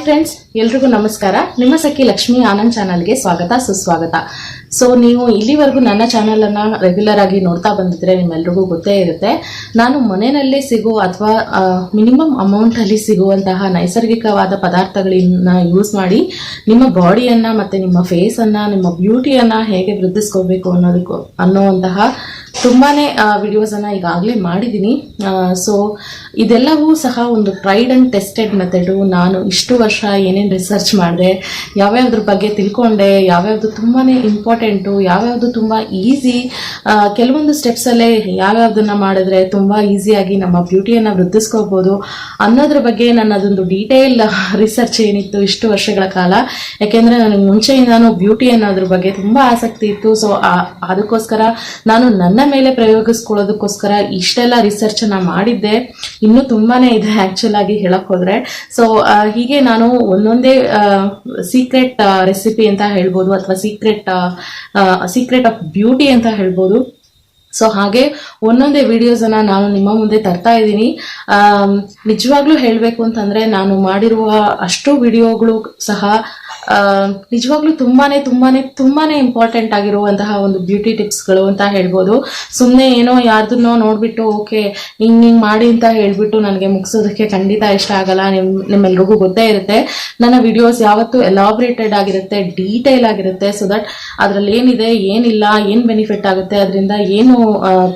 Friends, ಎಲ್ರಿಗೂ ನಮಸ್ಕಾರ. ನಿಮ್ಮ ಸಖಿ ಲಕ್ಷ್ಮಿ ಆನಂದ್ ಚಾನಲ್ಗೆ ಸ್ವಾಗತ ಸುಸ್ವಾಗತ. ಸೊ ನೀವು ಇಲ್ಲಿವರೆಗೂ ನನ್ನ ಚಾನಲ್ ಅನ್ನ ರೆಗ್ಯುಲರ್ ಆಗಿ ನೋಡ್ತಾ ಬಂದಿದ್ರೆ ನಿಮ್ಮೆಲ್ರಿಗೂ ಗೊತ್ತೇ ಇರುತ್ತೆ, ನಾನು ಮನೆಯಲ್ಲಿ ಸಿಗೋ ಅಥವಾ ಮಿನಿಮಮ್ ಅಮೌಂಟ್ ಅಲ್ಲಿ ಸಿಗುವಂತಹ ನೈಸರ್ಗಿಕವಾದ ಪದಾರ್ಥಗಳನ್ನ ಯೂಸ್ ಮಾಡಿ ನಿಮ್ಮ ಬಾಡಿಯನ್ನ ಮತ್ತೆ ನಿಮ್ಮ ಫೇಸ್ ಅನ್ನ ನಿಮ್ಮ ಬ್ಯೂಟಿಯನ್ನ ಹೇಗೆ ವೃದ್ಧಿಸ್ಕೋಬೇಕು ಅನ್ನುವಂತಹ ತುಂಬಾನೇ ವಿಡಿಯೋಸ್ ಅನ್ನ ಈಗಾಗಲೇ ಮಾಡಿದ್ದೀನಿ. ಸೊ ಇದೆಲ್ಲವೂ ಸಹ ಒಂದು ಟ್ರೈಡ್ ಅಂಡ್ ಟೆಸ್ಟೆಡ್ ಮೆಥಡ್. ನಾನು ಇಷ್ಟು ವರ್ಷ ಏನೇನು ರಿಸರ್ಚ್ ಮಾಡಿದೆ, ಯಾವ್ಯಾವ್ದ್ರ ಬಗ್ಗೆ ತಿಳ್ಕೊಂಡೆ, ಯಾವ್ಯಾವ್ದು ತುಂಬಾನೇ ಇಂಪಾರ್ಟೆಂಟು, ಯಾವ್ಯಾವ್ದು ತುಂಬಾ ಈಸಿ, ಕೆಲವೊಂದು ಸ್ಟೆಪ್ಸ್ ಅಲ್ಲೇ ಯಾವ್ಯಾವ್ದನ್ನ ಮಾಡಿದ್ರೆ ತುಂಬಾ ಈಸಿಯಾಗಿ ನಮ್ಮ ಬ್ಯೂಟಿಯನ್ನ ವೃದ್ಧಿಸ್ಕೋಬಹುದು ಅನ್ನೋದ್ರ ಬಗ್ಗೆ ನನ್ನ ಅದೊಂದು ಡೀಟೇಲ್ ರಿಸರ್ಚ್ ಏನಿತ್ತು ಇಷ್ಟು ವರ್ಷಗಳ ಕಾಲ. ಯಾಕೆಂದ್ರೆ ನನಗೆ ಮುಂಚೆಯಿಂದಾನು ಬ್ಯೂಟಿ ಅನ್ನೋದ್ರ ಬಗ್ಗೆ ತುಂಬಾ ಆಸಕ್ತಿ ಇತ್ತು. ಸೊ ಅದಕ್ಕೋಸ್ಕರ ನಾನು ನನ್ನ ಮೇಲೆ ಪ್ರಯೋಗಿಸ್ಕೊಳ್ಳೋದಕ್ಕೋಸ್ಕರ ಇಷ್ಟೆಲ್ಲ ರಿಸರ್ಚ್ ಅನ್ನ ಮಾಡಿದ್ದೆ. ಇನ್ನೂ ತುಂಬಾನೇ ಇದೆ ಆಕ್ಚುಲ್ ಆಗಿ ಹೇಳಕ್ ಹೋದ್ರೆ. ಸೊ ಹೀಗೆ ನಾನು ಒಂದೊಂದೇ ಸೀಕ್ರೆಟ್ ರೆಸಿಪಿ ಅಂತ ಹೇಳ್ಬೋದು, ಅಥವಾ ಸೀಕ್ರೆಟ್ ಆಫ್ ಬ್ಯೂಟಿ ಅಂತ ಹೇಳ್ಬೋದು. ಸೊ ಹಾಗೆ ಒಂದೊಂದೇ ವಿಡಿಯೋಸ್ ಅನ್ನ ನಾನು ನಿಮ್ಮ ಮುಂದೆ ತರ್ತಾ ಇದ್ದೀನಿ. ನಿಜವಾಗ್ಲೂ ಹೇಳ್ಬೇಕು ಅಂತಂದ್ರೆ ನಾನು ಮಾಡಿರುವ ಅಷ್ಟು ವಿಡಿಯೋಗಳು ಸಹ ನಿಜವಾಗ್ಲೂ ತುಂಬಾನೇ ಇಂಪಾರ್ಟೆಂಟ್ ಆಗಿರುವಂತಹ ಒಂದು ಬ್ಯೂಟಿ ಟಿಪ್ಸ್ಗಳು ಅಂತ ಹೇಳ್ಬೋದು. ಸುಮ್ಮನೆ ಏನೋ ಯಾರ್ದನ್ನೋ ನೋಡ್ಬಿಟ್ಟು ಓಕೆ ಹಿಂಗ್ ಮಾಡಿ ಅಂತ ಹೇಳ್ಬಿಟ್ಟು ನನಗೆ ಮುಗಿಸೋದಕ್ಕೆ ಖಂಡಿತ ಇಷ್ಟ ಆಗಲ್ಲ. ನಿಮ್ಮೆಲ್ರಿಗೂ ಗೊತ್ತೇ ಇರುತ್ತೆ, ನನ್ನ ವಿಡಿಯೋಸ್ ಯಾವತ್ತೂ ಎಲಾಬ್ರೇಟೆಡ್ ಆಗಿರುತ್ತೆ, ಡೀಟೇಲ್ ಆಗಿರುತ್ತೆ. ಸೊ ದಟ್ ಅದ್ರಲ್ಲಿ ಏನಿದೆ, ಏನಿಲ್ಲ, ಏನ್ ಬೆನಿಫಿಟ್ ಆಗುತ್ತೆ, ಅದರಿಂದ ಏನು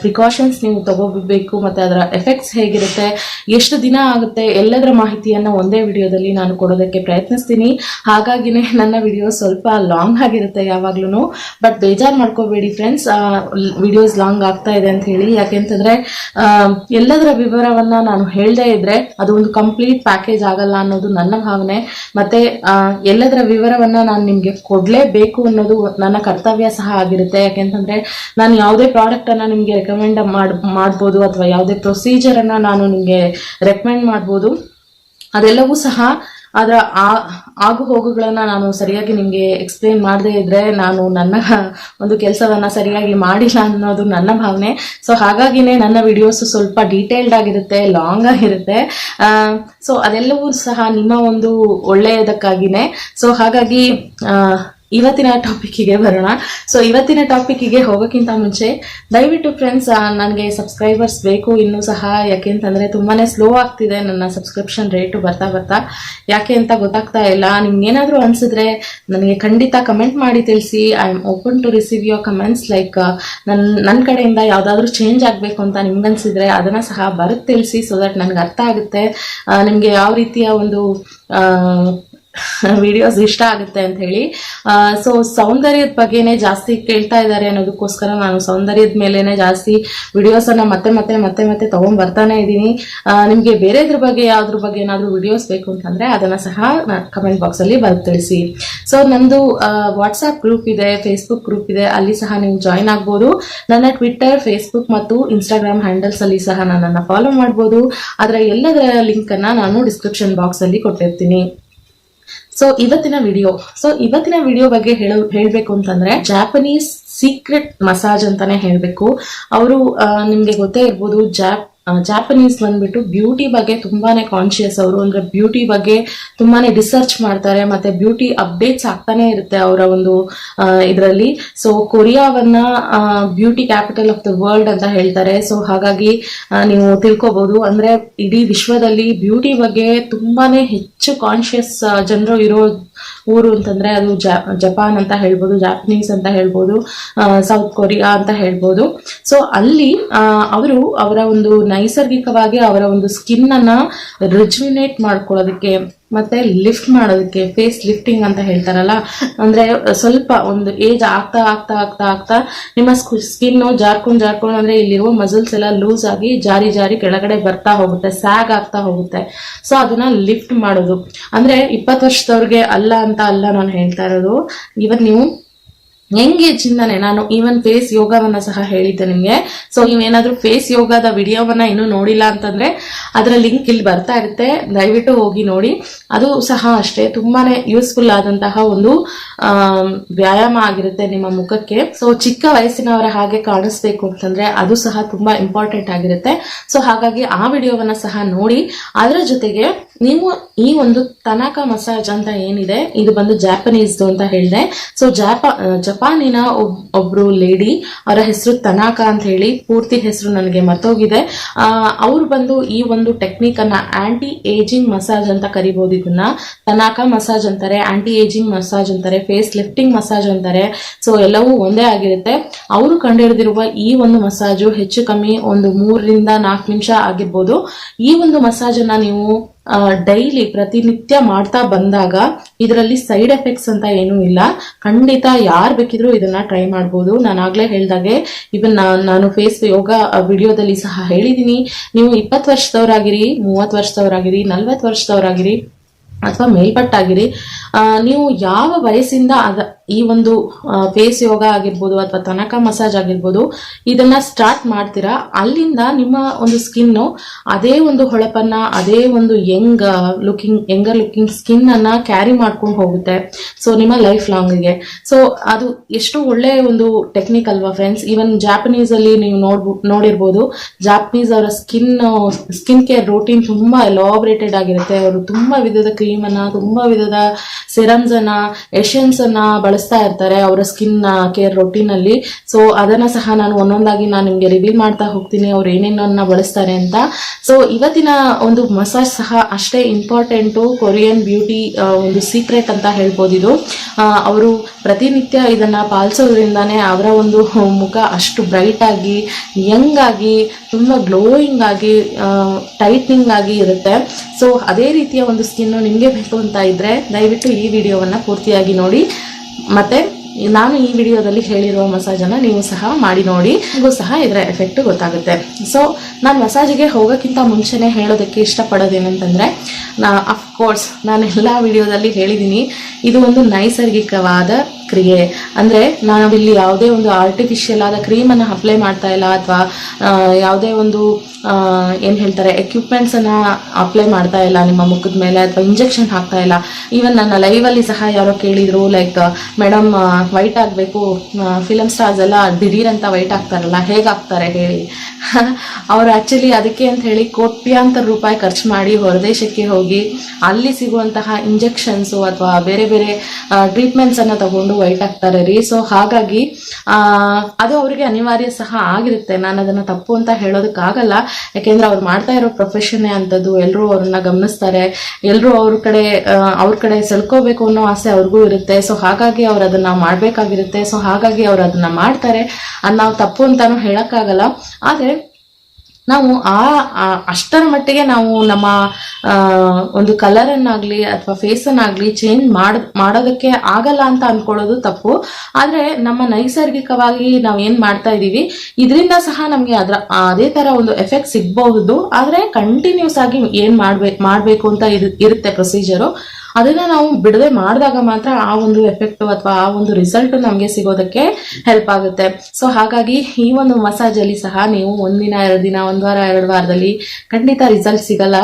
ಪ್ರಿಕಾಷನ್ಸ್ ನೀವು ತಗೋಬೇಕು, ಮತ್ತೆ ಅದರ ಎಫೆಕ್ಟ್ಸ್ ಹೇಗಿರುತ್ತೆ, ಎಷ್ಟು ದಿನ ಆಗುತ್ತೆ, ಎಲ್ಲದರ ಮಾಹಿತಿಯನ್ನ ಒಂದೇ ವಿಡಿಯೋದಲ್ಲಿ ನಾನು ಕೊಡೋದಕ್ಕೆ ಪ್ರಯತ್ನಿಸ್ತೀನಿ. ಹಾಗಾಗಿ ನನ್ನ ವಿಡಿಯೋ ಸ್ವಲ್ಪ ಲಾಂಗ್ ಆಗಿರುತ್ತೆ ಯಾವಾಗ್ಲೂ. ಬಟ್ ಬೇಜಾರ್ ಮಾಡ್ಕೋಬೇಡಿ ಫ್ರೆಂಡ್ಸ್, ವಿಡಿಯೋಸ್ ಲಾಂಗ್ ಆಗ್ತಾ ಇದೆ ಅಂತ ಹೇಳಿ. ಯಾಕೆಂತಂದ್ರೆ ಎಲ್ಲದರ ವಿವರವನ್ನ ನಾನು ಹೇಳ್ದೇ ಇದ್ರೆ ಅದು ಒಂದು ಕಂಪ್ಲೀಟ್ ಪ್ಯಾಕೇಜ್ ಆಗಲ್ಲ ಅನ್ನೋದು ನನ್ನ ಭಾವನೆ. ಮತ್ತೆ ಎಲ್ಲದರ ವಿವರವನ್ನ ನಾನು ನಿಮ್ಗೆ ಕೊಡ್ಲೇಬೇಕು ಅನ್ನೋದು ನನ್ನ ಕರ್ತವ್ಯ ಸಹ ಆಗಿರುತ್ತೆ. ಯಾಕೆಂತಂದ್ರೆ ನಾನು ಯಾವುದೇ ಪ್ರಾಡಕ್ಟ್ ಅನ್ನ ನಿಮ್ಗೆ ರೆಕಮೆಂಡ್ ಮಾಡ್ಬೋದು, ಅಥವಾ ಯಾವುದೇ ಪ್ರೊಸೀಜರ್ ಅನ್ನ ನಾನು ನಿಮ್ಗೆ ರೆಕಮೆಂಡ್ ಮಾಡ್ಬೋದು. ಅದೆಲ್ಲವೂ ಸಹ ಅದರ ಆಗು ಹೋಗುಗಳನ್ನ ನಾನು ಸರಿಯಾಗಿ ನಿಮ್ಗೆ ಎಕ್ಸ್ಪ್ಲೇನ್ ಮಾಡದೇ ಇದ್ರೆ ನಾನು ನನ್ನ ಒಂದು ಕೆಲಸವನ್ನ ಸರಿಯಾಗಿ ಮಾಡಿಲ್ಲ ಅನ್ನೋದು ನನ್ನ ಭಾವನೆ. ಸೊ ಹಾಗಾಗಿನೇ ನನ್ನ ವಿಡಿಯೋಸ್ ಸ್ವಲ್ಪ ಡೀಟೇಲ್ಡ್ ಆಗಿರುತ್ತೆ, ಲಾಂಗ್ ಆಗಿರುತ್ತೆ. ಸೊ ಅದೆಲ್ಲವೂ ಸಹ ನಿಮ್ಮ ಒಂದು ಒಳ್ಳೆಯದಕ್ಕಾಗಿನೇ. ಸೊ ಹಾಗಾಗಿ ಇವತ್ತಿನ ಟಾಪಿಕ್ಗೆ ಬರೋಣ. ಸೊ ಇವತ್ತಿನ ಟಾಪಿಕ್ಗೆ ಹೋಗೋಕ್ಕಿಂತ ಮುಂಚೆ ದಯವಿಟ್ಟು ಫ್ರೆಂಡ್ಸ್, ನನಗೆ ಸಬ್ಸ್ಕ್ರೈಬರ್ಸ್ ಬೇಕು ಇನ್ನೂ ಸಹ. ಯಾಕೆಂತಂದ್ರೆ ತುಂಬಾನೇ ಸ್ಲೋ ಆಗ್ತಿದೆ ನನ್ನ ಸಬ್ಸ್ಕ್ರಿಪ್ಷನ್ ರೇಟು ಬರ್ತಾ. ಯಾಕೆ ಅಂತ ಗೊತ್ತಾಗ್ತಾ ಇಲ್ಲ. ನಿಮ್ಗೇನಾದ್ರೂ ಅನ್ಸಿದ್ರೆ ನನಗೆ ಖಂಡಿತ ಕಮೆಂಟ್ ಮಾಡಿ ತಿಳಿಸಿ. I am open to receive your comments. Like ನನ್ನ ಕಡೆಯಿಂದ ಯಾವ್ದಾದ್ರು ಚೇಂಜ್ ಆಗ್ಬೇಕು ಅಂತ ನಿಮ್ಗನ್ಸಿದ್ರೆ ಅದನ್ನ ಸಹ ಬರುತ್ತೆ ತಿಳಿಸಿ. ಸೊ ದಟ್ ನನ್ಗೆ ಅರ್ಥ ಆಗುತ್ತೆ ನಿಮ್ಗೆ ಯಾವ ರೀತಿಯ ಒಂದು ವಿಡಿಯೋಸ್ ಇಷ್ಟ ಆಗುತ್ತೆ ಅಂತ ಹೇಳಿ. ಸೊ ಸೌಂದರ್ಯದ ಬಗ್ಗೆನೆ ಜಾಸ್ತಿ ಕೇಳ್ತಾ ಇದ್ದಾರೆ ಅನ್ನೋದಕ್ಕೋಸ್ಕರ ನಾನು ಸೌಂದರ್ಯದ ಮೇಲೆನೆ ಜಾಸ್ತಿ ವಿಡಿಯೋಸ್ ಅನ್ನ ಮತ್ತೆ ತಗೊಂಡ್ ಬರ್ತಾನೆ ಇದ್ದೀನಿ. ನಿಮ್ಗೆ ಬೇರೆದ್ರ ಬಗ್ಗೆ ಯಾವ್ದ್ರ ಬಗ್ಗೆ ಏನಾದ್ರು ವಿಡಿಯೋಸ್ ಬೇಕು ಅಂತಂದ್ರೆ ಅದನ್ನ ಸಹ ಕಮೆಂಟ್ ಬಾಕ್ಸ್ ಅಲ್ಲಿ ಬರ್ದು ತಿಳಿಸಿ. ಸೊ ನಂದು ವಾಟ್ಸ್ಆಪ್ ಗ್ರೂಪ್ ಇದೆ, ಫೇಸ್ಬುಕ್ ಗ್ರೂಪ್ ಇದೆ, ಅಲ್ಲಿ ಸಹ ನೀವು ಜಾಯಿನ್ ಆಗ್ಬೋದು. ನನ್ನ ಟ್ವಿಟ್ಟರ್, ಫೇಸ್ಬುಕ್ ಮತ್ತು ಇನ್ಸ್ಟಾಗ್ರಾಮ್ ಹ್ಯಾಂಡಲ್ಸ್ ಅಲ್ಲಿ ಸಹ ನನ್ನನ್ನು ಫಾಲೋ ಮಾಡ್ಬೋದು. ಅದರ ಎಲ್ಲದರ ಲಿಂಕ್ ಅನ್ನ ನಾನು ಡಿಸ್ಕ್ರಿಪ್ಷನ್ ಬಾಕ್ಸ್ ಅಲ್ಲಿ ಕೊಟ್ಟಿರ್ತೀನಿ. ಸೊ ಇವತ್ತಿನ ವಿಡಿಯೋ ಬಗ್ಗೆ ಹೇಳ್ಬೇಕು ಅಂತಂದ್ರೆ ಜಾಪನೀಸ್ ಸೀಕ್ರೆಟ್ ಮಸಾಜ್ ಅಂತಾನೆ ಹೇಳ್ಬೇಕು. ಅವರು ನಿಮ್ಗೆ ಗೊತ್ತೇ ಇರ್ಬೋದು, ಜಾಪನೀಸ್ ಬಂದ್ಬಿಟ್ಟು ಬ್ಯೂಟಿ ಬಗ್ಗೆ ತುಂಬಾನೇ ಕಾನ್ಶಿಯಸ್. ಅವರು ಅಂದ್ರೆ ಬ್ಯೂಟಿ ಬಗ್ಗೆ ತುಂಬಾನೇ ರಿಸರ್ಚ್ ಮಾಡ್ತಾರೆ, ಮತ್ತೆ ಬ್ಯೂಟಿ ಅಪ್ಡೇಟ್ಸ್ ಆಗ್ತಾನೆ ಇರುತ್ತೆ ಅವರ ಒಂದು ಇದರಲ್ಲಿ. ಸೊ ಕೊರಿಯಾವನ್ನ beauty capital of the world ಅಂತ ಹೇಳ್ತಾರೆ. ಸೊ ಹಾಗಾಗಿ ನೀವು ತಿಳ್ಕೊಬಹುದು, ಅಂದ್ರೆ ಇಡೀ ವಿಶ್ವದಲ್ಲಿ ಬ್ಯೂಟಿ ಬಗ್ಗೆ ತುಂಬಾನೇ ಹೆಚ್ಚು ಕಾನ್ಶಿಯಸ್ ಜನರು ಇರೋ ಊರು ಅಂತಂದ್ರೆ ಅದು ಜಪಾನ್ ಅಂತ ಹೇಳ್ಬೋದು, ಜಾಪನೀಸ್ ಅಂತ ಹೇಳ್ಬೋದು, ಸೌತ್ ಕೊರಿಯಾ ಅಂತ ಹೇಳ್ಬೋದು. ಸೊ ಅಲ್ಲಿ ಅವರು ಅವರ ಒಂದು ನೈಸರ್ಗಿಕವಾಗಿ ಅವರ ಒಂದು ಸ್ಕಿನ್ ಅನ್ನ ರಿಜುವಿನೇಟ್ ಮಾಡ್ಕೊಳ್ಳೋದಕ್ಕೆ ಮತ್ತೆ ಲಿಫ್ಟ್ ಮಾಡೋದಕ್ಕೆ, ಫೇಸ್ ಲಿಫ್ಟಿಂಗ್ ಅಂತ ಹೇಳ್ತಾರಲ್ಲ, ಅಂದ್ರೆ ಸ್ವಲ್ಪ ಒಂದು ಏಜ್ ಆಗ್ತಾ ನಿಮ್ಮ ಸ್ಕಿನ್ ಜಾರ್ಕೊಂಡ್ ಅಂದ್ರೆ ಇಲ್ಲಿರುವ ಮಸಲ್ಸ್ ಎಲ್ಲ ಲೂಸ್ ಆಗಿ ಜಾರಿ ಕೆಳಗಡೆ ಬರ್ತಾ ಹೋಗುತ್ತೆ, ಸ್ಯಾಗ್ ಆಗ್ತಾ ಹೋಗುತ್ತೆ. ಸೊ ಅದನ್ನ ಲಿಫ್ಟ್ ಮಾಡೋದು ಅಂದ್ರೆ 20 ವರ್ಷದವ್ರಿಗೆ ಅಲ್ಲ ನಾನು ಹೇಳ್ತಾ ಇರೋದು. ಇವತ್ತು ನೀವು ಎಂಗೇಜಿಂದಾನೆ ನಾನು ಈವನ್ ಫೇಸ್ ಯೋಗವನ್ನ ಸಹ ಹೇಳಿದ್ದೆ ನಿಮ್ಗೆ. ಸೊ ನೀವೇನಾದ್ರೂ ಫೇಸ್ ಯೋಗದ ವಿಡಿಯೋವನ್ನ ಇನ್ನೂ ನೋಡಿಲ್ಲ ಅಂತಂದ್ರೆ ಅದರ ಲಿಂಕ್ ಇಲ್ಲಿ ಬರ್ತಾ ಇರುತ್ತೆ, ದಯವಿಟ್ಟು ಹೋಗಿ ನೋಡಿ. ಅದು ಸಹ ಅಷ್ಟೇ ತುಂಬಾನೇ ಯೂಸ್ಫುಲ್ ಆದಂತಹ ಒಂದು ವ್ಯಾಯಾಮ ಆಗಿರುತ್ತೆ ನಿಮ್ಮ ಮುಖಕ್ಕೆ. ಸೊ ಚಿಕ್ಕ ವಯಸ್ಸಿನವರ ಹಾಗೆ ಕಾಣಿಸ್ಬೇಕು ಅಂತಂದ್ರೆ ಅದು ಸಹ ತುಂಬಾ ಇಂಪಾರ್ಟೆಂಟ್ ಆಗಿರುತ್ತೆ. ಸೊ ಹಾಗಾಗಿ ಆ ವಿಡಿಯೋವನ್ನ ಸಹ ನೋಡಿ. ಅದರ ಜೊತೆಗೆ ನೀವು ಈ ಒಂದು ತನಾಕ ಮಸಾಜ್ ಅಂತ ಏನಿದೆ ಇದು ಬಂದು ಜಾಪನೀಸ್ದು ಅಂತ ಹೇಳಿದೆ. ಸೊ ಜಪಾನಿನ ಒಬ್ರು ಲೇಡಿ, ಅವರ ಹೆಸರು ತನಾಕ ಅಂತ ಹೇಳಿ, ಪೂರ್ತಿ ಹೆಸರು ನನಗೆ ಮರ್ತೋಗಿದೆ. ಅವ್ರು ಬಂದು ಈ ಒಂದು ಟೆಕ್ನಿಕ್ ಅನ್ನ ಆಂಟಿ ಏಜಿಂಗ್ ಮಸಾಜ್ ಅಂತ ಕರಿಬಹುದು. ಇದನ್ನ ತನಾಕ ಮಸಾಜ್ ಅಂತಾರೆ, ಆಂಟಿ ಏಜಿಂಗ್ ಮಸಾಜ್ ಅಂತಾರೆ, ಫೇಸ್ ಲಿಫ್ಟಿಂಗ್ ಮಸಾಜ್ ಅಂತಾರೆ. ಸೊ ಎಲ್ಲವೂ ಒಂದೇ ಆಗಿರುತ್ತೆ. ಅವರು ಕಂಡುಹಿಡಿದಿರುವ ಈ ಒಂದು ಮಸಾಜು ಹೆಚ್ಚು ಕಮ್ಮಿ ಒಂದು 3 ರಿಂದ 4 ನಿಮಿಷ ಆಗಿರ್ಬೋದು. ಈ ಒಂದು ಮಸಾಜ್ ಅನ್ನ ನೀವು ಡೈಲಿ ಪ್ರತಿನಿತ್ಯ ಮಾಡ್ತಾ ಬಂದಾಗ ಇದರಲ್ಲಿ ಸೈಡ್ ಎಫೆಕ್ಟ್ಸ್ ಅಂತ ಏನೂ ಇಲ್ಲ. ಖಂಡಿತ ಯಾರು ಬೇಕಿದ್ರು ಇದನ್ನ ಟ್ರೈ ಮಾಡಬಹುದು. ನಾನು ಆಗ್ಲೇ ಹೇಳ್ದಾಗೆ ಇವನ್ ನಾನು ಫೇಸ್ ಯೋಗ ವಿಡಿಯೋದಲ್ಲಿ ಸಹ ಹೇಳಿದೀನಿ. ನೀವು 20 ವರ್ಷದವರಾಗಿರಿ, 30 ವರ್ಷದವರಾಗಿರಿ, 40 ವರ್ಷದವರಾಗಿರಿ ಅಥವಾ ಮೇಲ್ಪಟ್ಟಾಗಿರಿ, ನೀವು ಯಾವ ವಯಸ್ಸಿಂದ ಈ ಒಂದು ಫೇಸ್ ಯೋಗ ಆಗಿರ್ಬೋದು ಅಥವಾ ತನಕ ಮಸಾಜ್ ಆಗಿರ್ಬೋದು ಇದನ್ನ ಸ್ಟಾರ್ಟ್ ಮಾಡ್ತೀರಾ, ಅಲ್ಲಿಂದ ನಿಮ್ಮ ಒಂದು ಸ್ಕಿನ್ ಅದೇ ಒಂದು ಹೊಳಪನ್ನ, ಅದೇ ಒಂದು ಯಂಗರ್ ಲುಕಿಂಗ್ ಸ್ಕಿನ್ ಅನ್ನ ಕ್ಯಾರಿ ಮಾಡ್ಕೊಂಡು ಹೋಗುತ್ತೆ. ಸೊ ನಿಮ್ಮ ಲೈಫ್ ಲಾಂಗ್ಗೆ. ಸೊ ಅದು ಎಷ್ಟು ಒಳ್ಳೆ ಒಂದು ಟೆಕ್ನಿಕ್ ಅಲ್ವಾ ಫ್ರೆಂಡ್ಸ್. ಈವನ್ ಜಾಪನೀಸ್ ಅಲ್ಲಿ ನೀವು ನೋಡಿರ್ಬೋದು, ಜಾಪನೀಸ್ ಅವರ ಸ್ಕಿನ್ ಕೇರ್ ರೂಟೀನ್ ತುಂಬಾ ಎಲಾಬ್ರೇಟೆಡ್ ಆಗಿರುತ್ತೆ. ಅವರು ತುಂಬಾ ವಿಧದ ಕ್ರೀಮ್ ಅನ್ನ, ತುಂಬಾ ವಿಧದ ಸಿರಮ್ಸ್ ಅನ್ನ, ಎಸೆನ್ಸ್ ಅನ್ನ ಬಳಸ್ತಾ ಇರ್ತಾರೆ ಅವರ ಸ್ಕಿನ್ ಕೇರ್ ರೊಟೀನ್ ಅಲ್ಲಿ. ಸೊ ಅದನ್ನ ಸಹ ನಾನು ಒಂದೊಂದಾಗಿ ನಾನು ನಿಮ್ಗೆ ರಿವೀಲ್ ಮಾಡ್ತಾ ಹೋಗ್ತೀನಿ ಅವ್ರು ಏನೇನನ್ನ ಬಳಸ್ತಾರೆ ಅಂತ. ಸೊ ಇವತ್ತಿನ ಒಂದು ಮಸಾಜ್ ಸಹ ಅಷ್ಟೇ ಇಂಪಾರ್ಟೆಂಟು. ಕೊರಿಯನ್ ಬ್ಯೂಟಿ ಒಂದು ಸೀಕ್ರೆಟ್ ಅಂತ ಹೇಳ್ಬೋದು ಇದು. ಅವರು ಪ್ರತಿನಿತ್ಯ ಇದನ್ನ ಪಾಲಿಸೋದ್ರಿಂದಾನೇ ಅವರ ಒಂದು ಮುಖ ಅಷ್ಟು ಬ್ರೈಟ್ ಆಗಿ, ಯಂಗ್ ಆಗಿ, ತುಂಬಾ ಗ್ಲೋಯಿಂಗ್ ಆಗಿ, ಟೈಟ್ನಿಂಗ್ ಆಗಿ ಇರುತ್ತೆ. ಸೊ ಅದೇ ರೀತಿಯ ಒಂದು ಸ್ಕಿನ್ ನಿಮ್ಗೆ ಬೇಕು ಅಂತ ಇದ್ರೆ ದಯವಿಟ್ಟು ಈ ವಿಡಿಯೋವನ್ನ ಪೂರ್ತಿಯಾಗಿ ನೋಡಿ. ಮತ್ತೆ ನಾನು ಈ ವಿಡಿಯೋದಲ್ಲಿ ಹೇಳಿರುವ ಮಸಾಜ್ ಅನ್ನ ನೀವು ಸಹ ಮಾಡಿ ನೋಡಿ, ನಿಮಗೂ ಸಹ ಇದರ ಎಫೆಕ್ಟ್ ಗೊತ್ತಾಗುತ್ತೆ. ಸೊ ನಾನು ಮಸಾಜಿಗೆ ಹೋಗೋಕ್ಕಿಂತ ಮುಂಚೆನೆ ಹೇಳೋದಕ್ಕೆ ಇಷ್ಟಪಡೋದೇನಂತಂದ್ರೆ, ಅಫ್ಕೋರ್ಸ್ ನಾನು ಎಲ್ಲ ವಿಡಿಯೋದಲ್ಲಿ ಹೇಳಿದ್ದೀನಿ, ಇದು ಒಂದು ನೈಸರ್ಗಿಕವಾದ ಕ್ರಿಯೆ. ಅಂದ್ರೆ ನಾವಿಲ್ಲಿ ಯಾವುದೇ ಒಂದು ಆರ್ಟಿಫಿಷಿಯಲ್ ಆದ ಕ್ರೀಮ್ ಅನ್ನ ಅಪ್ಲೈ ಮಾಡ್ತಾ ಇಲ್ಲ, ಅಥವಾ ಯಾವುದೇ ಒಂದು ಏನ್ ಹೇಳ್ತಾರೆ ಎಕ್ವಿಪ್ಮೆಂಟ್ಸ್ ಅನ್ನ ಅಪ್ಲೈ ಮಾಡ್ತಾ ಇಲ್ಲ ನಿಮ್ಮ ಮುಖದ ಮೇಲೆ, ಅಥವಾ ಇಂಜೆಕ್ಷನ್ ಹಾಕ್ತಾ ಇಲ್ಲ. ಈವನ್ ನನ್ನ ಲೈವ್ ಅಲ್ಲಿ ಸಹ ಯಾರೋ ಕೇಳಿದ್ರು, ಲೈಕ್ ಮೇಡಮ್ ವೈಟ್ ಆಗ್ಬೇಕು, ಫಿಲಮ್ ಸ್ಟಾರ್ಸ್ ಎಲ್ಲ ದಿಢೀರ್ ಅಂತ ವೈಟ್ ಆಗ್ತಾರಲ್ಲ, ಹೇಗಾಗ್ತಾರೆ ಹೇಳಿ. ಅವ್ರು ಆಕ್ಚುಲಿ ಅದಕ್ಕೆ ಅಂತ ಹೇಳಿ ಕೋಟ್ಯಾಂತರ ರೂಪಾಯಿ ಖರ್ಚು ಮಾಡಿ ಹೊರದೇಶಕ್ಕೆ ಹೋಗಿ ಅಲ್ಲಿ ಸಿಗುವಂತಹ ಇಂಜೆಕ್ಷನ್ಸ್ ಅಥವಾ ಬೇರೆ ಬೇರೆ ಟ್ರೀಟ್ಮೆಂಟ್ಸ್ ಅನ್ನ ತಗೊಂಡು ವೈಟ್ ಆಗ್ತಾರೆ ರೀ. ಸೊ ಹಾಗಾಗಿ ಅದು ಅವರಿಗೆ ಅನಿವಾರ್ಯ ಸಹ ಆಗಿರುತ್ತೆ. ನಾನು ಅದನ್ನ ತಪ್ಪು ಅಂತ ಹೇಳೋದಕ್ಕಾಗಲ್ಲ, ಯಾಕೆಂದ್ರೆ ಅವ್ರು ಮಾಡ್ತಾ ಇರೋ ಪ್ರೊಫೆಷನ್ನೇ ಅಂತದ್ದು. ಎಲ್ಲರೂ ಅವ್ರನ್ನ ಗಮನಿಸ್ತಾರೆ, ಎಲ್ಲರೂ ಅವ್ರ ಕಡೆ ಸೆಳ್ಕೋಬೇಕು ಅನ್ನೋ ಆಸೆ ಅವ್ರಿಗೂ ಇರುತ್ತೆ. ಸೊ ಹಾಗಾಗಿ ಅವ್ರು ಅದನ್ನ ಮಾಡ್ಬೇಕಾಗಿರುತ್ತೆ. ಸೊ ಹಾಗಾಗಿ ಅವ್ರು ಅದನ್ನ ಮಾಡ್ತಾರೆ. ನಾವು ತಪ್ಪು ಅಂತಾನು ಹೇಳಕ್ಕಾಗಲ್ಲ. ಆದ್ರೆ ನಾವು ಅಷ್ಟರ ಮಟ್ಟಿಗೆ ನಾವು ನಮ್ಮ ಒಂದು ಕಲರ್ ಅನ್ನಾಗ್ಲಿ ಅಥವಾ ಫೇಸ್ ಅನ್ನಾಗ್ಲಿ ಚೇಂಜ್ ಮಾಡೋದಕ್ಕೆ ಆಗಲ್ಲ ಅಂತ ಅನ್ಕೊಳ್ಳೋದು ತಪ್ಪು. ಆದ್ರೆ ನಮ್ಮ ನೈಸರ್ಗಿಕವಾಗಿ ನಾವ್ ಏನ್ ಮಾಡ್ತಾ ಇದೀವಿ ಇದರಿಂದ ಸಹ ನಮ್ಗೆ ಅದೇ ತರ ಒಂದು ಎಫೆಕ್ಟ್ ಸಿಗಬಹುದು. ಆದ್ರೆ ಕಂಟಿನ್ಯೂಸ್ ಆಗಿ ಏನ್ ಮಾಡ್ಬೇಕು ಅಂತ ಇರುತ್ತೆ ಪ್ರೊಸೀಜರು, ಅದನ್ನ ನಾವು ಬಿಡದೆ ಮಾಡಿದಾಗ ಮಾತ್ರ ಆ ಒಂದು ಎಫೆಕ್ಟ್ ಅಥವಾ ಆ ಒಂದು ರಿಸಲ್ಟ್ ನಮ್ಗೆ ಸಿಗೋದಕ್ಕೆ ಹೆಲ್ಪ್ ಆಗುತ್ತೆ. ಸೊ ಹಾಗಾಗಿ ಈ ಒಂದು ಮಸಾಜ್ ಅಲ್ಲಿ ಸಹ ನೀವು 1 ದಿನ 2 ದಿನ 1 ವಾರ 2 ವಾರದಲ್ಲಿ ಖಂಡಿತ ರಿಸಲ್ಟ್ ಸಿಗಲ್ಲ.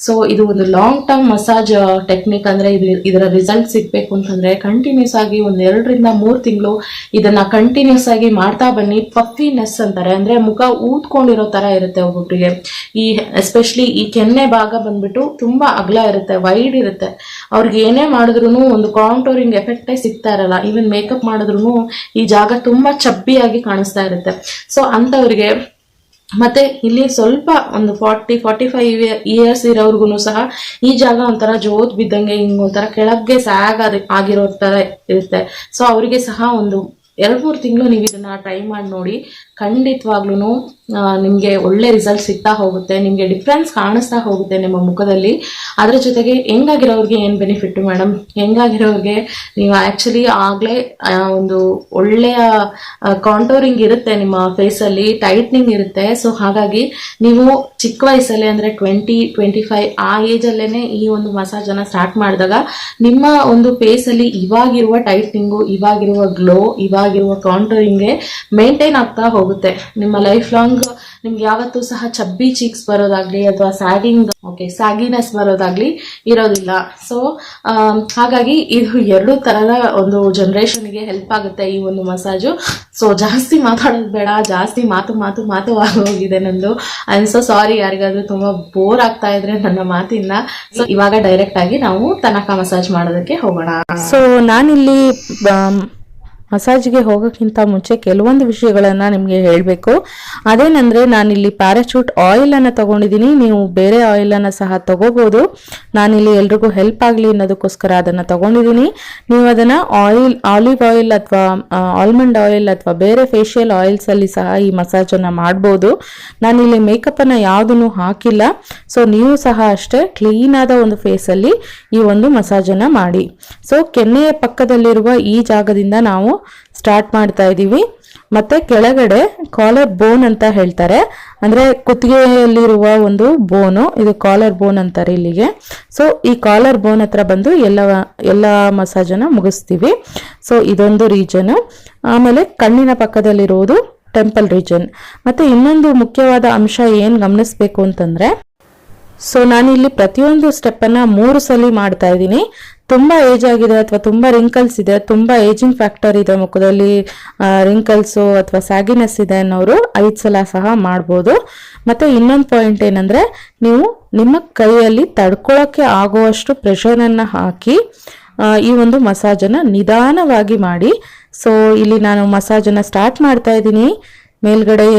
ಸೊ ಇದು ಒಂದು ಲಾಂಗ್ ಟರ್ಮ್ ಮಸಾಜ್ ಟೆಕ್ನಿಕ್. ಅಂದ್ರೆ ಇದರ ರಿಸಲ್ಟ್ ಸಿಗ್ಬೇಕು ಅಂತಂದ್ರೆ ಕಂಟಿನ್ಯೂಸ್ ಆಗಿ 1 2 ರಿಂದ 3 ತಿಂಗಳು ಇದನ್ನ ಕಂಟಿನ್ಯೂಸ್ ಆಗಿ ಮಾಡ್ತಾ ಬನ್ನಿ. ಪಫಿನೆಸ್ ಅಂತಾರೆ, ಅಂದ್ರೆ ಮುಖ ಊದ್ಕೊಂಡಿರೋ ತರ ಇರುತ್ತೆ ಒಬ್ಬೊಬ್ರಿಗೆ. ಈ ಎಸ್ಪೆಷಲಿ ಈ ಕೆನ್ನೆ ಭಾಗ ಬಂದ್ಬಿಟ್ಟು ತುಂಬಾ ಅಗಲ ಇರುತ್ತೆ, ವೈಡ್ ಇರುತ್ತೆ. ಅವ್ರಿಗೆ ಏನೇ ಮಾಡಿದ್ರು ಒಂದು ಕಾಂಟೋರಿಂಗ್ ಎಫೆಕ್ಟೇ ಸಿಗ್ತಾ ಇರಲ್ಲ. ಈವನ್ ಮೇಕಪ್ ಮಾಡಿದ್ರು ಈ ಜಾಗ ತುಂಬಾ ಚಬ್ಬಿಯಾಗಿ ಕಾಣಿಸ್ತಾ ಇರುತ್ತೆ. ಸೊ ಅಂತವ್ರಿಗೆ, ಮತ್ತೆ ಇಲ್ಲಿ ಸ್ವಲ್ಪ ಒಂದು 40-45 ಇಯರ್ಸ್ ಇರೋರ್ಗು ಸಹ ಈ ಜಾಗ ಒಂಥರ ಜೋತ್ ಬಿದ್ದಂಗೆ ಹಿಂಗ್ ಒಂಥರ ಕೆಳಗ್ಗೆ ಸ್ಯಾಗ್ ಆಗಿರೋ ತರ ಇರುತ್ತೆ. ಸೊ ಅವರಿಗೆ ಸಹ ಒಂದು 2-3 ತಿಂಗಳು ನೀವು ಇದನ್ನ ಟ್ರೈ ಮಾಡಿ ನೋಡಿ. ಖಂಡಿತವಾಗ್ಲೂ ನಿಮ್ಗೆ ಒಳ್ಳೆ ರಿಸಲ್ಟ್ ಸಿಗ್ತಾ ಹೋಗುತ್ತೆ, ನಿಮ್ಗೆ ಡಿಫ್ರೆನ್ಸ್ ಕಾಣಿಸ್ತಾ ಹೋಗುತ್ತೆ ನಿಮ್ಮ ಮುಖದಲ್ಲಿ. ಅದ್ರ ಜೊತೆಗೆ ಹೆಂಗಾಗಿರೋರ್ಗೆ ಏನ್ ಬೆನಿಫಿಟ್ ಮೇಡಮ್, ಹೆಂಗಾಗಿರೋರ್ಗೆ ನೀವು ಆಕ್ಚುಲಿ ಆಗ್ಲೇ ಒಂದು ಒಳ್ಳೆಯ ಕಾಂಟೋರಿಂಗ್ ಇರುತ್ತೆ ನಿಮ್ಮ ಫೇಸ್ ಅಲ್ಲಿ, ಟೈಟ್ನಿಂಗ್ ಇರುತ್ತೆ. ಸೊ ಹಾಗಾಗಿ ನೀವು ಚಿಕ್ಕ ವಯಸ್ಸಲ್ಲಿ ಅಂದ್ರೆ 20-25 ಆ ಏಜ್ ಅಲ್ಲೇನೆ ಈ ಒಂದು ಮಸಾಜ್ ಅನ್ನ ಸ್ಟಾರ್ಟ್ ಮಾಡಿದಾಗ ನಿಮ್ಮ ಒಂದು ಫೇಸ್ ಅಲ್ಲಿ ಇವಾಗಿರುವ ಟೈಟ್ನಿಂಗು, ಇವಾಗಿರುವ ಗ್ಲೋ, ಇವಾಗ ಆಗಿರುವ ಕಾಂಟೂರಿಂಗ್ಗೆ ಮೇಂಟೈನ್ ಆಗ್ತಾ ಹೋಗುತ್ತೆ. ನಿಮ್ಮ ಲೈಫ್ ಲಾಂಗ್ ನಿಮ್ಗೆ ಯಾವತ್ತೂ ಸಹ ಚಬ್ಬಿ ಚೀಕ್ಸ್ ಬರೋದಾಗ್ಲಿ ಅಥವಾ ಸ್ಯಾಗಿನೆಸ್ ಬರೋದಾಗ್ಲಿ ಇರೋದಿಲ್ಲ. ಸೊ ಹಾಗಾಗಿ ಇದು ಎರಡು ತರದ ಒಂದು ಜನರೇಷನ್ಗೆ ಹೆಲ್ಪ್ ಆಗುತ್ತೆ ಈ ಒಂದು ಮಸಾಜು. ಸೊ ಜಾಸ್ತಿ ಮಾತಾಡೋದು ಬೇಡ, ಜಾಸ್ತಿ ಮಾತು ಆಗೋಗಿದೆ ನಂದು. ಐ ಆಮ್ ಸೊ ಸಾರಿ ಯಾರಿಗಾದ್ರೂ ತುಂಬಾ ಬೋರ್ ಆಗ್ತಾ ಇದ್ರೆ ನನ್ನ ಮಾತಿಂದ. ಸೊ ಇವಾಗ ಡೈರೆಕ್ಟ್ ಆಗಿ ನಾವು ತನಕ ಮಸಾಜ್ ಮಾಡೋದಕ್ಕೆ ಹೋಗೋಣ. ಸೊ ನಾನಿಲ್ಲಿ ಮಸಾಜ್ಗೆ ಹೋಗೋಕ್ಕಿಂತ ಮುಂಚೆ ಕೆಲವೊಂದು ವಿಷಯಗಳನ್ನು ನಿಮಗೆ ಹೇಳಬೇಕು. ಅದೇನೆಂದರೆ ನಾನಿಲ್ಲಿ ಪ್ಯಾರಾಚೂಟ್ ಆಯಿಲನ್ನು ತೊಗೊಂಡಿದ್ದೀನಿ. ನೀವು ಬೇರೆ ಆಯಿಲನ್ನು ಸಹ ತೊಗೋಬೋದು. ನಾನಿಲ್ಲಿ ಎಲ್ರಿಗೂ ಹೆಲ್ಪ್ ಆಗಲಿ ಅನ್ನೋದಕ್ಕೋಸ್ಕರ ಅದನ್ನು ತೊಗೊಂಡಿದ್ದೀನಿ. ನೀವು ಅದನ್ನು ಆಲಿವ್ ಆಯಿಲ್ ಅಥವಾ ಆಲ್ಮಂಡ್ ಆಯಿಲ್ ಅಥವಾ ಬೇರೆ ಫೇಶಿಯಲ್ ಆಯಿಲ್ಸಲ್ಲಿ ಸಹ ಈ ಮಸಾಜನ್ನು ಮಾಡ್ಬೋದು. ನಾನಿಲ್ಲಿ ಮೇಕಪ್ಪನ್ನು ಯಾವುದನ್ನು ಹಾಕಿಲ್ಲ. ಸೊ ನೀವು ಸಹ ಅಷ್ಟೇ ಕ್ಲೀನಾದ ಒಂದು ಫೇಸಲ್ಲಿ ಈ ಒಂದು ಮಸಾಜನ್ನು ಮಾಡಿ. ಸೊ ಕೆನ್ನೆಯ ಪಕ್ಕದಲ್ಲಿರುವ ಈ ಜಾಗದಿಂದ ನಾವು ಸ್ಟಾರ್ಟ್ ಮಾಡ್ತಾ ಇದ್ದೀವಿ. ಮತ್ತೆ ಕೆಳಗಡೆ ಕಾಲರ್ ಬೋನ್ ಅಂತ ಹೇಳ್ತಾರೆ, ಅಂದ್ರೆ ಕುತ್ತಿಗೆಯಲ್ಲಿರುವ ಒಂದು ಬೋನು, ಇದು ಕಾಲರ್ ಬೋನ್ ಅಂತಾರೆ ಇಲ್ಲಿಗೆ. ಸೊ ಈ ಕಾಲರ್ ಬೋನ್ ಹತ್ರ ಬಂದು ಎಲ್ಲ ಮಸಾಜನ್ನ ಮುಗಿಸ್ತೀವಿ. ಸೊ ಇದೊಂದು ರೀಜನ್. ಆಮೇಲೆ ಕಣ್ಣಿನ ಪಕ್ಕದಲ್ಲಿರುವುದು ಟೆಂಪಲ್ ರೀಜನ್. ಮತ್ತೆ ಇನ್ನೊಂದು ಮುಖ್ಯವಾದ ಅಂಶ ಏನ್ ಗಮನಿಸ್ಬೇಕು ಅಂತಂದ್ರೆ, ಸೊ ನಾನಿಲ್ಲಿ ಪ್ರತಿಯೊಂದು ಸ್ಟೆಪ್ಪನ್ನು 3 ಸಲ ಮಾಡ್ತಾ ಇದ್ದೀನಿ. ತುಂಬ ಏಜ್ ಆಗಿದೆ ಅಥವಾ ತುಂಬ ರಿಂಕಲ್ಸ್ ಇದೆ, ತುಂಬ ಏಜಿಂಗ್ ಫ್ಯಾಕ್ಟರ್ ಇದೆ ಮುಖದಲ್ಲಿ, ರಿಂಕಲ್ಸು ಅಥವಾ ಸ್ಯಾಗಿನೆಸ್ ಇದೆ ಅನ್ನೋರು 5 ಸಲ ಸಹ ಮಾಡ್ಬೋದು. ಮತ್ತು ಇನ್ನೊಂದು ಪಾಯಿಂಟ್ ಏನಂದರೆ, ನೀವು ನಿಮ್ಮ ಕೈಯಲ್ಲಿ ತಡ್ಕೊಳ್ಳೋಕ್ಕೆ ಆಗುವಷ್ಟು ಪ್ರೆಷರನ್ನು ಹಾಕಿ ಈ ಒಂದು ಮಸಾಜನ್ನು ನಿಧಾನವಾಗಿ ಮಾಡಿ. ಸೊ ಇಲ್ಲಿ ನಾನು ಮಸಾಜನ್ನು ಸ್ಟಾರ್ಟ್ ಮಾಡ್ತಾ ಇದ್ದೀನಿ ಮೇಲ್ಗಡೆ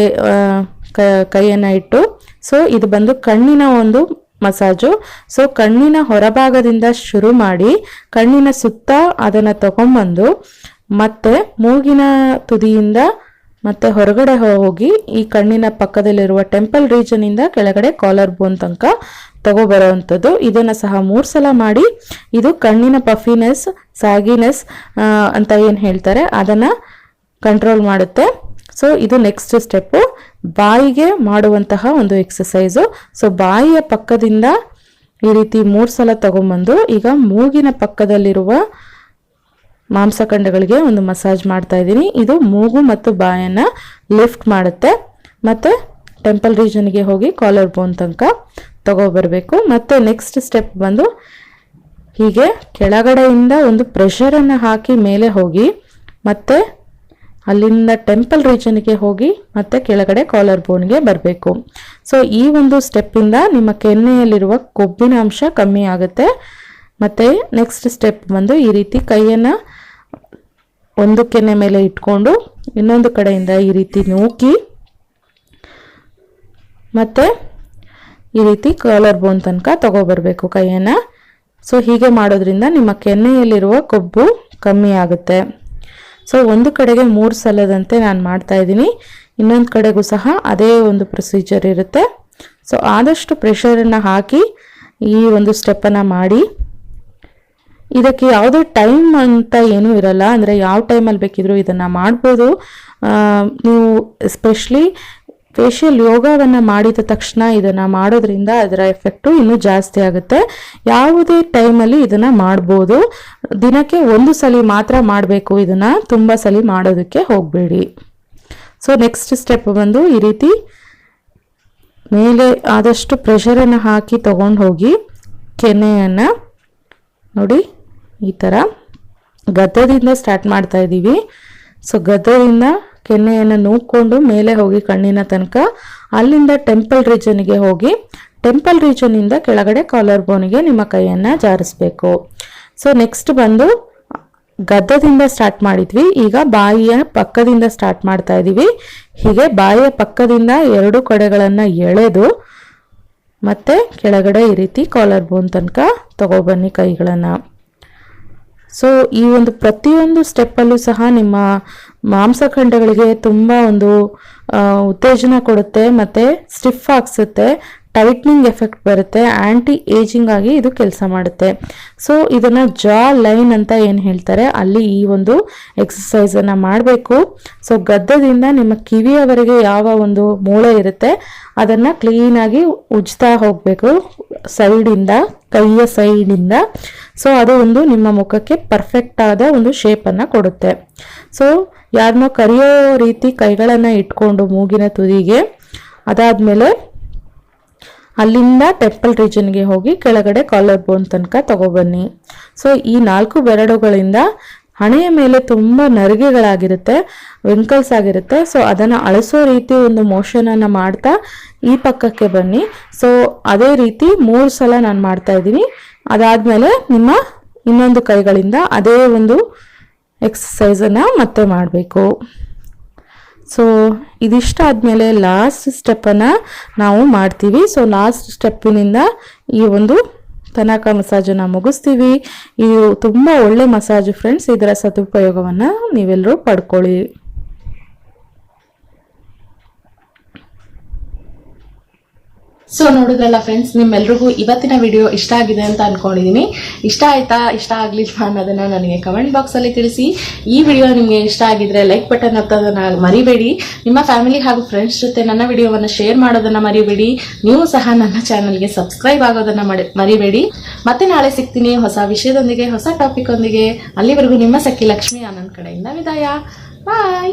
ಕೈಯನ್ನು ಇಟ್ಟು. ಸೊ ಇದು ಬಂದು ಕಣ್ಣಿನ ಒಂದು ಮಸಾಜು. ಸೊ ಕಣ್ಣಿನ ಹೊರಭಾಗದಿಂದ ಶುರು ಮಾಡಿ ಕಣ್ಣಿನ ಸುತ್ತ ಅದನ್ನು ತಗೊಂಬಂದು ಮತ್ತೆ ಮೂಗಿನ ತುದಿಯಿಂದ ಮತ್ತೆ ಹೊರಗಡೆ ಹೋಗಿ ಈ ಕಣ್ಣಿನ ಪಕ್ಕದಲ್ಲಿರುವ ಟೆಂಪಲ್ ರೀಜನ್ ಇಂದ ಕೆಳಗಡೆ ಕಾಲರ್ ಬೋನ್ ತನಕ ತಗೋಬರೋವಂಥದ್ದು. ಇದನ್ನು ಸಹ 3 ಸಲ ಮಾಡಿ. ಇದು ಕಣ್ಣಿನ ಪಫಿನೆಸ್, ಸ್ಯಾಗಿನೆಸ್ ಅಂತ ಏನು ಹೇಳ್ತಾರೆ ಅದನ್ನು ಕಂಟ್ರೋಲ್ ಮಾಡುತ್ತೆ. ಸೊ ಇದು ನೆಕ್ಸ್ಟ್ ಸ್ಟೆಪ್ಪು, ಬಾಯಿಗೆ ಮಾಡುವಂತಹ ಒಂದು ಎಕ್ಸಸೈಸು. ಸೊ ಬಾಯಿಯ ಪಕ್ಕದಿಂದ ಈ ರೀತಿ 3 ಸಲ ತಗೊಂಬಂದು ಈಗ ಮೂಗಿನ ಪಕ್ಕದಲ್ಲಿರುವ ಮಾಂಸಖಂಡಗಳಿಗೆ ಒಂದು ಮಸಾಜ್ ಮಾಡ್ತಾ ಇದ್ದೀನಿ. ಇದು ಮೂಗು ಮತ್ತು ಬಾಯನ್ನು ಲಿಫ್ಟ್ ಮಾಡುತ್ತೆ. ಮತ್ತೆ ಟೆಂಪಲ್ ರೀಜನ್ಗೆ ಹೋಗಿ ಕಾಲರ್ ಬೋನ್ ತನಕ ತಗೋಬರ್ಬೇಕು. ಮತ್ತೆ ನೆಕ್ಸ್ಟ್ ಸ್ಟೆಪ್ ಬಂದು ಹೀಗೆ ಕೆಳಗಡೆಯಿಂದ ಒಂದು ಪ್ರೆಷರನ್ನು ಹಾಕಿ ಮೇಲೆ ಹೋಗಿ ಮತ್ತೆ ಅಲ್ಲಿಂದ ಟೆಂಪಲ್ ರೀಜನ್ಗೆ ಹೋಗಿ ಮತ್ತೆ ಕೆಳಗಡೆ ಕಾಲರ್ ಬೋನ್ಗೆ ಬರಬೇಕು. ಸೊ ಈ ಒಂದು ಸ್ಟೆಪ್ಪಿಂದ ನಿಮ್ಮ ಕೆನ್ನೆಯಲ್ಲಿರುವ ಕೊಬ್ಬಿನ ಅಂಶ ಕಮ್ಮಿ ಆಗುತ್ತೆ. ಮತ್ತೆ ನೆಕ್ಸ್ಟ್ ಸ್ಟೆಪ್ ಬಂದು ಈ ರೀತಿ ಕೈಯನ್ನು ಒಂದು ಕೆನ್ನೆ ಮೇಲೆ ಇಟ್ಕೊಂಡು ಇನ್ನೊಂದು ಕಡೆಯಿಂದ ಈ ರೀತಿ ನೂಕಿ ಮತ್ತೆ ಈ ರೀತಿ ಕಾಲರ್ ಬೋನ್ ತನಕ ತಗೋಬರ್ಬೇಕು ಕೈಯನ್ನು. ಸೊ ಹೀಗೆ ಮಾಡೋದ್ರಿಂದ ನಿಮ್ಮ ಕೆನ್ನೆಯಲ್ಲಿರುವ ಕೊಬ್ಬು ಕಮ್ಮಿ ಆಗುತ್ತೆ. ಸೊ ಒಂದು ಕಡೆಗೆ 3 ಸಲದಂತೆ ನಾನು ಮಾಡ್ತಾ ಇದ್ದೀನಿ. ಇನ್ನೊಂದು ಕಡೆಗೂ ಸಹ ಅದೇ ಒಂದು ಪ್ರೊಸೀಜರ್ ಇರುತ್ತೆ. ಸೊ ಆದಷ್ಟು ಪ್ರೆಷರನ್ನು ಹಾಕಿ ಈ ಒಂದು ಸ್ಟೆಪ್ಪನ್ನು ಮಾಡಿ. ಇದಕ್ಕೆ ಯಾವುದೇ ಟೈಮ್ ಅಂತ ಏನೂ ಇರಲ್ಲ, ಅಂದರೆ ಯಾವ ಟೈಮಲ್ಲಿ ಬೇಕಿದ್ರೂ ಇದನ್ನು ಮಾಡ್ಬೋದು. ನೀವು ಎಸ್ಪೆಷಲಿ ಫೇಶಿಯಲ್ ಯೋಗವನ್ನು ಮಾಡಿದ ತಕ್ಷಣ ಇದನ್ನು ಮಾಡೋದ್ರಿಂದ ಅದರ ಎಫೆಕ್ಟು ಇನ್ನೂ ಜಾಸ್ತಿ ಆಗುತ್ತೆ. ಯಾವುದೇ ಟೈಮಲ್ಲಿ ಇದನ್ನು ಮಾಡ್ಬೋದು. ದಿನಕ್ಕೆ 1 ಸಲ ಮಾತ್ರ ಮಾಡಬೇಕು, ಇದನ್ನು ತುಂಬ ಸಲ ಮಾಡೋದಕ್ಕೆ ಹೋಗಬೇಡಿ. ಸೊ ನೆಕ್ಸ್ಟ್ ಸ್ಟೆಪ್ ಬಂದು ಈ ರೀತಿ ಮೇಲೆ ಆದಷ್ಟು ಪ್ರೆಷರನ್ನು ಹಾಕಿ ತಗೊಂಡು ಹೋಗಿ ಕೆನ್ನೆಯನ್ನು ನೋಡಿ ಈ ಥರ ಗದ್ದದಿಂದ ಸ್ಟಾರ್ಟ್ ಮಾಡ್ತಾ ಇದ್ದೀವಿ. ಸೊ ಗದ್ದದಿಂದ ಕೆನ್ನೆಯನ್ನು ನೂಕ್ಕೊಂಡು ಮೇಲೆ ಹೋಗಿ ಕಣ್ಣಿನ ತನಕ, ಅಲ್ಲಿಂದ ಟೆಂಪಲ್ ರೀಜನ್ಗೆ ಹೋಗಿ ಟೆಂಪಲ್ ರೀಜನ್ನಿಂದ ಕೆಳಗಡೆ ಕಾಲರ್ ಬೋನ್ಗೆ ನಿಮ್ಮ ಕೈಯನ್ನು ಜಾರಿಸ್ಬೇಕು. ಸೊ ನೆಕ್ಸ್ಟ್ ಬಂದು ಗದ್ದದಿಂದ ಸ್ಟಾರ್ಟ್ ಮಾಡಿದ್ವಿ, ಈಗ ಬಾಯಿಯ ಪಕ್ಕದಿಂದ ಸ್ಟಾರ್ಟ್ ಮಾಡ್ತಾ ಇದ್ದೀವಿ. ಹೀಗೆ ಬಾಯಿಯ ಪಕ್ಕದಿಂದ 2 ಕಡೆಗಳನ್ನು ಎಳೆದು ಮತ್ತೆ ಕೆಳಗಡೆ ಈ ರೀತಿ ಕಾಲರ್ ಬೋನ್ ತನಕ ತಗೊಬನ್ನಿ ಕೈಗಳನ್ನು. ಸೊ ಈ ಒಂದು ಪ್ರತಿಯೊಂದು ಸ್ಟೆಪ್ಪಲ್ಲೂ ಸಹ ನಿಮ್ಮ ಮಾಂಸಖಂಡಗಳಿಗೆ ತುಂಬ ಒಂದು ಉತ್ತೇಜನ ಕೊಡುತ್ತೆ, ಮತ್ತು ಸ್ಟಿಫ್ ಆಗಿಸುತ್ತೆ, ಟೈಟ್ನಿಂಗ್ ಎಫೆಕ್ಟ್ ಬರುತ್ತೆ, ಆ್ಯಂಟಿ ಏಜಿಂಗ್ ಆಗಿ ಇದು ಕೆಲಸ ಮಾಡುತ್ತೆ. ಸೊ ಇದನ್ನು ಜಾ ಲೈನ್ ಅಂತ ಏನು ಹೇಳ್ತಾರೆ ಅಲ್ಲಿ ಈ ಒಂದು ಎಕ್ಸಸೈಸನ್ನು ಮಾಡಬೇಕು. ಸೊ ಗದ್ದದಿಂದ ನಿಮ್ಮ ಕಿವಿಯವರೆಗೆ ಯಾವ ಒಂದು ಮೂಳೆ ಇರುತ್ತೆ ಅದನ್ನು ಕ್ಲೀನಾಗಿ ಉಜ್ತಾ ಹೋಗಬೇಕು ಸೈಡಿಂದ, ಕೈಯ ಸೈಡಿಂದ. ಸೊ ಅದು ಒಂದು ನಿಮ್ಮ ಮುಖಕ್ಕೆ ಪರ್ಫೆಕ್ಟ್ ಆದ ಒಂದು ಶೇಪನ್ನು ಕೊಡುತ್ತೆ. ಸೊ ಯಾರನ್ನೋ ಕರೆಯೋ ರೀತಿ ಕೈಗಳನ್ನು ಇಟ್ಕೊಂಡು ಮೂಗಿನ ತುದಿಗೆ, ಅದಾದಮೇಲೆ ಅಲ್ಲಿಂದ ಟೆಂಪಲ್ ರೀಜನ್ಗೆ ಹೋಗಿ ಕೆಳಗಡೆ ಕಾಲರ್ ಬೋನ್ ತನಕ ತಗೊಬನ್ನಿ. ಸೊ ಈ 4 ಬೆರಳುಗಳಿಂದ ಹಣೆಯ ಮೇಲೆ ತುಂಬ ನರಿಗೆಗಳಾಗಿರುತ್ತೆ, ರಿಂಕಲ್ಸ್ ಆಗಿರುತ್ತೆ. ಸೊ ಅದನ್ನು ಅಳಿಸೋ ರೀತಿ ಒಂದು ಮೋಷನನ್ನು ಮಾಡ್ತಾ ಈ ಪಕ್ಕಕ್ಕೆ ಬನ್ನಿ. ಸೊ ಅದೇ ರೀತಿ 3 ಸಲ ನಾನು ಮಾಡ್ತಾ ಇದ್ದೀನಿ. ಅದಾದಮೇಲೆ ನಿಮ್ಮ ಇನ್ನೊಂದು ಕೈಗಳಿಂದ ಅದೇ ಒಂದು ಎಕ್ಸಸೈಸನ್ನು ಮತ್ತೆ ಮಾಡಬೇಕು. ಸೊ ಇದಿಷ್ಟ ಆದಮೇಲೆ ಲಾಸ್ಟ್ ಸ್ಟೆಪ್ಪನ್ನು ನಾವು ಮಾಡ್ತೀವಿ. ಸೊ ಲಾಸ್ಟ್ ಸ್ಟೆಪ್ಪಿನಿಂದ ಈ ಒಂದು ತನಕ ಮಸಾಜನ್ನು ಮುಗಿಸ್ತೀವಿ. ಇದು ತುಂಬ ಒಳ್ಳೆ ಮಸಾಜು ಫ್ರೆಂಡ್ಸ್, ಇದರ ಸದುಪಯೋಗವನ್ನು ನೀವೆಲ್ಲರೂ ಪಡ್ಕೊಳ್ಳಿ. ಸೊ ನೋಡಿದ್ರಲ್ಲ ಫ್ರೆಂಡ್ಸ್, ನಿಮ್ಮೆಲ್ರಿಗೂ ಇವತ್ತಿನ ವಿಡಿಯೋ ಇಷ್ಟ ಆಗಿದೆ ಅಂತ ಅನ್ಕೊಂಡಿದೀನಿ. ಇಷ್ಟ ಆಯ್ತಾ, ಇಷ್ಟ ಆಗ್ಲಿಲ್ವಾ ಅನ್ನೋದನ್ನ ನನಗೆ ಕಮೆಂಟ್ ಬಾಕ್ಸ್ ಅಲ್ಲಿ ತಿಳಿಸಿ. ಈ ವಿಡಿಯೋ ನಿಮ್ಗೆ ಇಷ್ಟ ಆಗಿದ್ರೆ ಲೈಕ್ ಬಟನ್ ಒತ್ತೋದನ್ನ ಮರಿಬೇಡಿ. ನಿಮ್ಮ ಫ್ಯಾಮಿಲಿ ಹಾಗೂ ಫ್ರೆಂಡ್ಸ್ ಜೊತೆ ನನ್ನ ವಿಡಿಯೋವನ್ನ ಶೇರ್ ಮಾಡೋದನ್ನ ಮರಿಬೇಡಿ. ನೀವು ಸಹ ನನ್ನ ಚಾನಲ್ಗೆ ಸಬ್ಸ್ಕ್ರೈಬ್ ಆಗೋದನ್ನ ಮರಿಬೇಡಿ. ಮತ್ತೆ ನಾಳೆ ಸಿಗ್ತೀನಿ ಹೊಸ ವಿಷಯದೊಂದಿಗೆ, ಹೊಸ ಟಾಪಿಕ್ ಒಂದಿಗೆ. ಅಲ್ಲಿವರೆಗೂ ನಿಮ್ಮ ಸಖಿ ಲಕ್ಷ್ಮಿ ಆನಂದ್ ಕಡೆಯಿಂದ ವಿದಾಯ. ಬಾಯ್.